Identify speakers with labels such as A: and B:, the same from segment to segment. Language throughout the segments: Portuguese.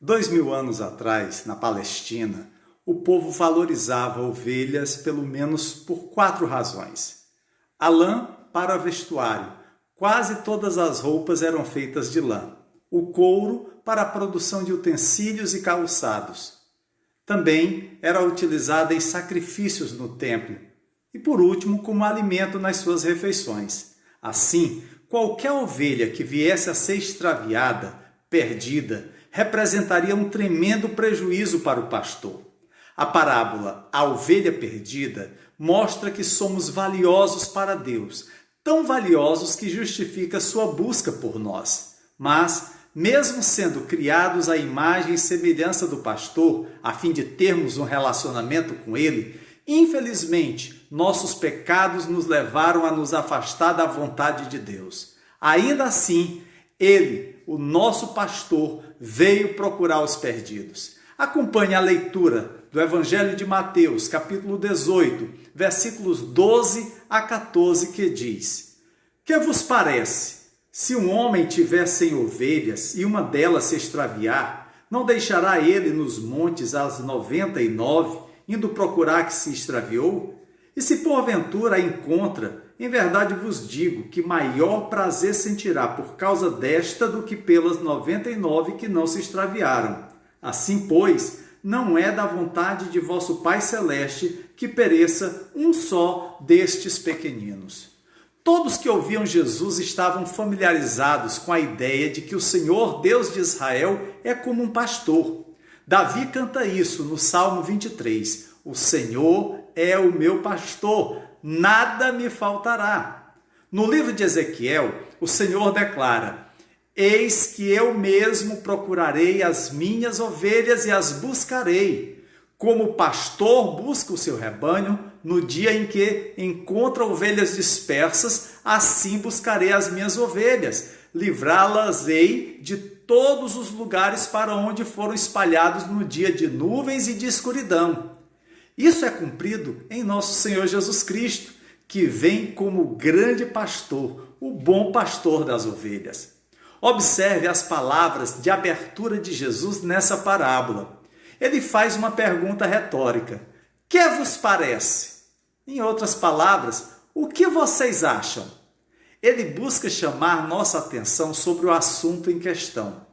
A: 2000 anos atrás, na Palestina, o povo valorizava ovelhas pelo menos por 4 razões. A lã para vestuário. Quase todas as roupas eram feitas de lã. O couro para a produção de utensílios e calçados. Também era utilizada em sacrifícios no templo. E por último, como alimento nas suas refeições. Assim, qualquer ovelha que viesse a ser extraviada, perdida, representaria um tremendo prejuízo para o pastor. A parábola A Ovelha Perdida mostra que somos valiosos para Deus, tão valiosos que justifica sua busca por nós. Mas, mesmo sendo criados à imagem e semelhança do pastor, a fim de termos um relacionamento com ele, infelizmente, nossos pecados nos levaram a nos afastar da vontade de Deus. Ainda assim, ele, o nosso pastor, veio procurar os perdidos. Acompanhe a leitura do Evangelho de Mateus, capítulo 18, versículos 12 a 14, que diz: Que vos parece? Se um homem tiver 100 ovelhas e uma delas se extraviar, não deixará ele nos montes as 99, indo procurar a que se extraviou? E se porventura a encontra, em verdade vos digo que maior prazer sentirá por causa desta do que pelas 99 que não se extraviaram. Assim, pois, não é da vontade de vosso Pai Celeste que pereça um só destes pequeninos. Todos que ouviam Jesus estavam familiarizados com a ideia de que o Senhor Deus de Israel é como um pastor. Davi canta isso no Salmo 23. O Senhor é o meu pastor, nada me faltará. No livro de Ezequiel, o Senhor declara: Eis que eu mesmo procurarei as minhas ovelhas e as buscarei. Como o pastor busca o seu rebanho, no dia em que encontra ovelhas dispersas, assim buscarei as minhas ovelhas. Livrá-las-ei de todos os lugares para onde foram espalhados no dia de nuvens e de escuridão. Isso é cumprido em nosso Senhor Jesus Cristo, que vem como grande pastor, o bom pastor das ovelhas. Observe as palavras de abertura de Jesus nessa parábola. Ele faz uma pergunta retórica: que vos parece? Em outras palavras, o que vocês acham? Ele busca chamar nossa atenção sobre o assunto em questão.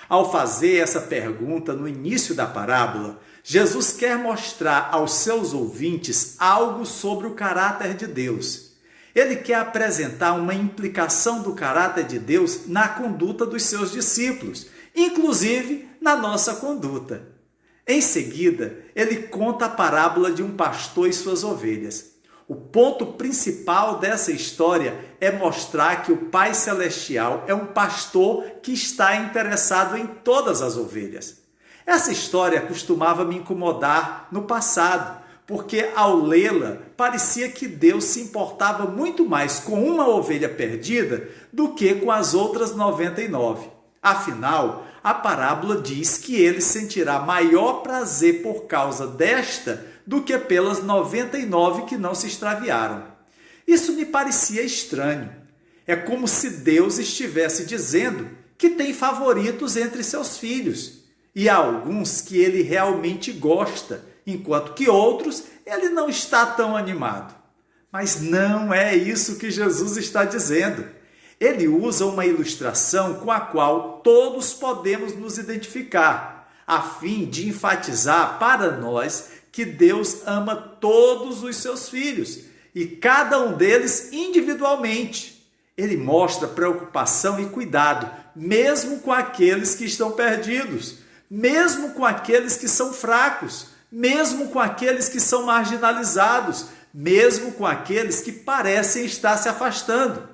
A: Ao fazer essa pergunta no início da parábola, Jesus quer mostrar aos seus ouvintes algo sobre o caráter de Deus. Ele quer apresentar uma implicação do caráter de Deus na conduta dos seus discípulos, inclusive na nossa conduta. Em seguida, ele conta a parábola de um pastor e suas ovelhas. O ponto principal dessa história é mostrar que o Pai Celestial é um pastor que está interessado em todas as ovelhas. Essa história costumava me incomodar no passado, porque ao lê-la, parecia que Deus se importava muito mais com uma ovelha perdida do que com as outras 99. Afinal, a parábola diz que ele sentirá maior prazer por causa desta do que pelas 99 que não se extraviaram. Isso me parecia estranho. É como se Deus estivesse dizendo que tem favoritos entre seus filhos, e há alguns que ele realmente gosta, enquanto que outros ele não está tão animado. Mas não é isso que Jesus está dizendo. Ele usa uma ilustração com a qual todos podemos nos identificar, a fim de enfatizar para nós que Deus ama todos os seus filhos, e cada um deles individualmente. Ele mostra preocupação e cuidado, mesmo com aqueles que estão perdidos, mesmo com aqueles que são fracos, mesmo com aqueles que são marginalizados, mesmo com aqueles que parecem estar se afastando.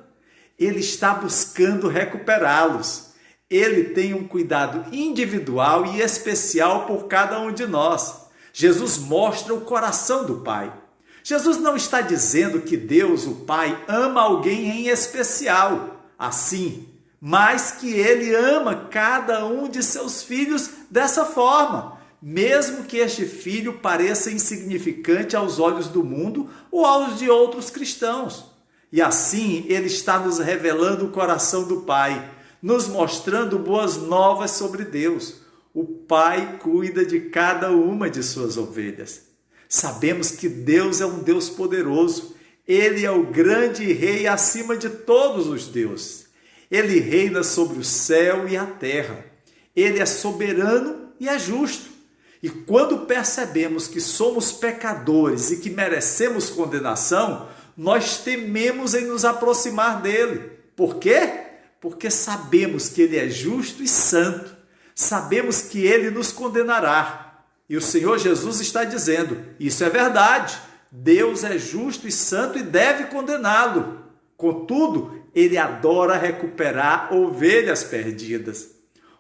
A: Ele está buscando recuperá-los. Ele tem um cuidado individual e especial por cada um de nós. Jesus mostra o coração do Pai. Jesus não está dizendo que Deus, o Pai, ama alguém em especial, assim, mas que ele ama cada um de seus filhos dessa forma, mesmo que este filho pareça insignificante aos olhos do mundo ou aos de outros cristãos. E assim ele está nos revelando o coração do Pai, nos mostrando boas novas sobre Deus. O Pai cuida de cada uma de suas ovelhas. Sabemos que Deus é um Deus poderoso. Ele é o grande rei acima de todos os deuses. Ele reina sobre o céu e a terra. Ele é soberano e é justo. E quando percebemos que somos pecadores e que merecemos condenação, nós tememos em nos aproximar dele. Por quê? Porque sabemos que ele é justo e santo. Sabemos que ele nos condenará. E o Senhor Jesus está dizendo, isso é verdade. Deus é justo e santo e deve condená-lo. Contudo, ele adora recuperar ovelhas perdidas.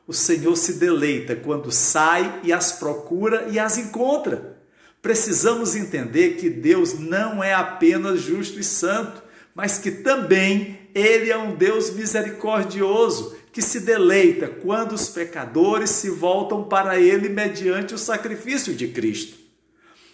A: O Senhor se deleita quando sai e as procura e as encontra. Precisamos entender que Deus não é apenas justo e santo, mas que também Ele é um Deus misericordioso, que se deleita quando os pecadores se voltam para Ele mediante o sacrifício de Cristo.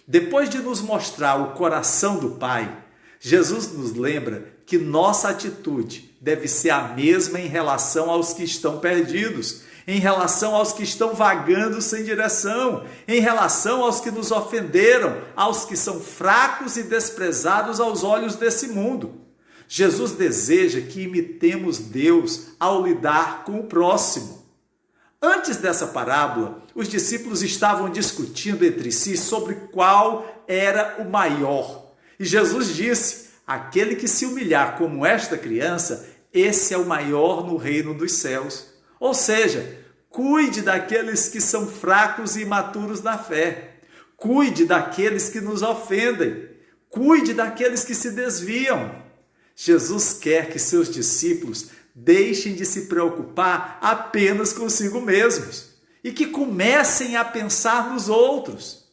A: Depois de nos mostrar o coração do Pai, Jesus nos lembra que nossa atitude deve ser a mesma em relação aos que estão perdidos, em relação aos que estão vagando sem direção, em relação aos que nos ofenderam, aos que são fracos e desprezados aos olhos desse mundo. Jesus deseja que imitemos Deus ao lidar com o próximo. Antes dessa parábola, os discípulos estavam discutindo entre si sobre qual era o maior. E Jesus disse, aquele que se humilhar como esta criança, esse é o maior no reino dos céus. Ou seja, cuide daqueles que são fracos e imaturos na fé. Cuide daqueles que nos ofendem. Cuide daqueles que se desviam. Jesus quer que seus discípulos deixem de se preocupar apenas consigo mesmos e que comecem a pensar nos outros.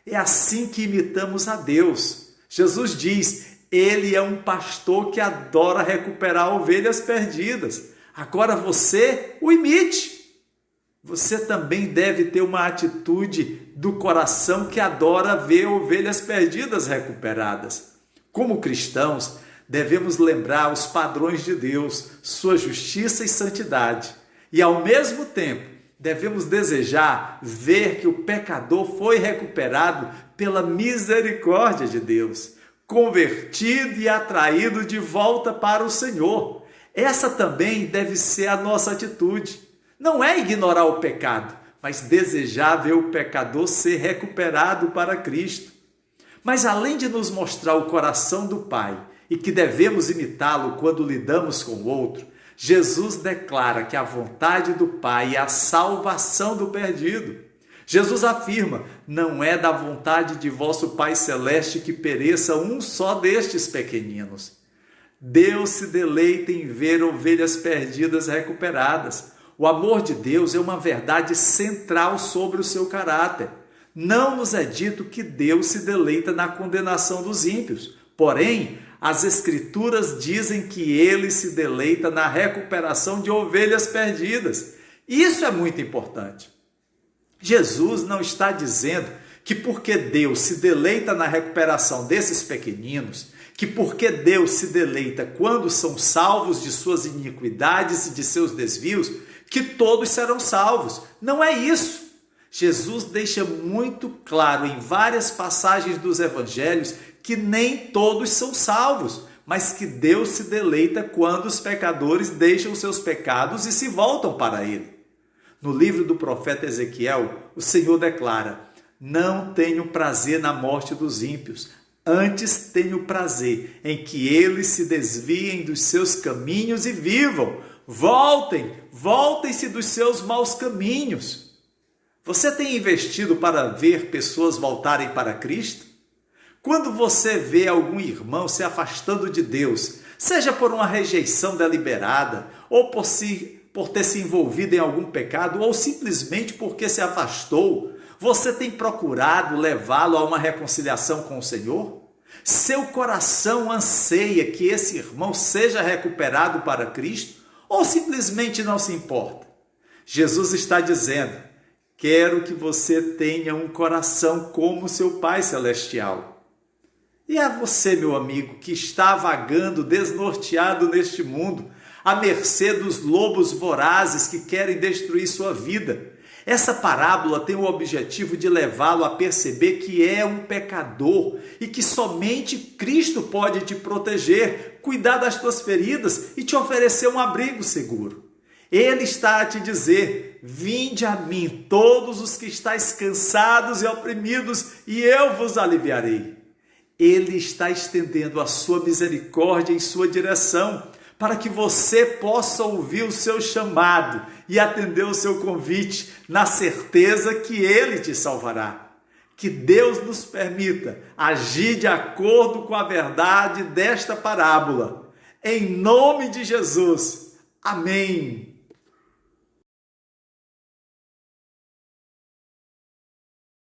A: É assim que imitamos a Deus. Jesus diz, Ele é um pastor que adora recuperar ovelhas perdidas. Agora você o imite. Você também deve ter uma atitude do coração que adora ver ovelhas perdidas recuperadas. Como cristãos, devemos lembrar os padrões de Deus, sua justiça e santidade. E ao mesmo tempo, devemos desejar ver que o pecador foi recuperado pela misericórdia de Deus, convertido e atraído de volta para o Senhor. Essa também deve ser a nossa atitude. Não é ignorar o pecado, mas desejar ver o pecador ser recuperado para Cristo. Mas além de nos mostrar o coração do Pai e que devemos imitá-lo quando lidamos com o outro, Jesus declara que a vontade do Pai é a salvação do perdido. Jesus afirma, não é da vontade de vosso Pai Celeste que pereça um só destes pequeninos. Deus se deleita em ver ovelhas perdidas recuperadas. O amor de Deus é uma verdade central sobre o seu caráter. Não nos é dito que Deus se deleita na condenação dos ímpios. Porém, as Escrituras dizem que Ele se deleita na recuperação de ovelhas perdidas. Isso é muito importante. Jesus não está dizendo que porque Deus se deleita na recuperação desses pequeninos, que porque Deus se deleita quando são salvos de suas iniquidades e de seus desvios, que todos serão salvos. Não é isso. Jesus deixa muito claro em várias passagens dos evangelhos que nem todos são salvos, mas que Deus se deleita quando os pecadores deixam seus pecados e se voltam para Ele. No livro do profeta Ezequiel, o Senhor declara, não tenho prazer na morte dos ímpios, antes tenho prazer em que eles se desviem dos seus caminhos e vivam. Voltem-se dos seus maus caminhos. Você tem investido para ver pessoas voltarem para Cristo? Quando você vê algum irmão se afastando de Deus, seja por uma rejeição deliberada, ou por ter se envolvido em algum pecado, ou simplesmente porque se afastou, você tem procurado levá-lo a uma reconciliação com o Senhor? Seu coração anseia que esse irmão seja recuperado para Cristo? Ou simplesmente não se importa? Jesus está dizendo, quero que você tenha um coração como seu Pai Celestial. E a você, meu amigo, que está vagando desnorteado neste mundo, à mercê dos lobos vorazes que querem destruir sua vida. Essa parábola tem o objetivo de levá-lo a perceber que é um pecador e que somente Cristo pode te proteger, cuidar das tuas feridas e te oferecer um abrigo seguro. Ele está a te dizer: vinde a mim, todos os que estáis cansados e oprimidos, e eu vos aliviarei. Ele está estendendo a sua misericórdia em sua direção, para que você possa ouvir o seu chamado e atender o seu convite, na certeza que Ele te salvará. Que Deus nos permita agir de acordo com a verdade desta parábola. Em nome de Jesus. Amém.